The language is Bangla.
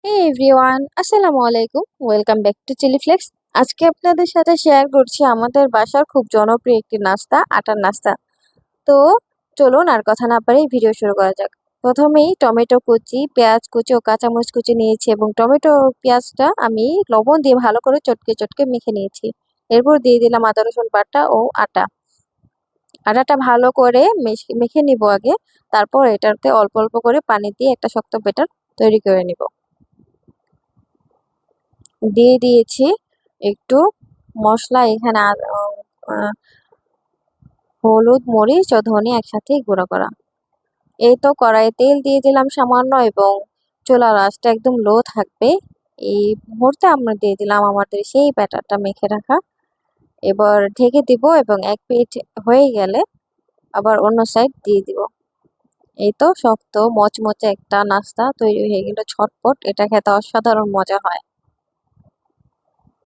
হে এভরিওয়ান, আসসালামু আলাইকুম। Welcome back to chili flex. আজকে আপনাদের সাথে শেয়ার করছি আমাদের বাসার খুব জনপ্রিয় একটি নাস্তা, আটার নাস্তা। তো চলুন আর কথা না বাড়িয়ে ভিডিও শুরু করা যাক। প্রথমেই টমেটো কুচি, পেঁয়াজ কুচি ও কাঁচামরিচ কুচি নিয়েছি এবং টমেটো ও পেঁয়াজটা আমি লবণ দিয়ে ভালো করে চটকে চটকে মেখে নিয়েছি। এরপর দিয়ে দিলাম আদা রসুন বাটা ও আটা। আটাটা ভালো করে মেখে নিব আগে, তারপর এটাতে অল্প অল্প করে পানি দিয়ে একটা শক্ত ব্যাটার তৈরি করে নিব। দিয়ে দিয়েছি একটু মশলা এখানে হলুদ, মরিচ ও ধনে একসাথে গুঁড়ো করা। এই তো কড়াইয়ে তেল দিয়ে দিলাম সামান্য এবং চুলার আঁচটা একদম লো থাকবে। এই মুহূর্তে আমরা দিয়ে দিলাম আমাদের সেই ব্যাটারটা মেখে রাখা। এবার ঢেকে দিব এবং এক পিঠ হয়ে গেলে আবার অন্য সাইড দিয়ে দিব। এই তো শক্ত মচমচে একটা নাস্তা তৈরি হয়ে গেল ঝটপট। এটা খেতে অসাধারণ মজা হয়।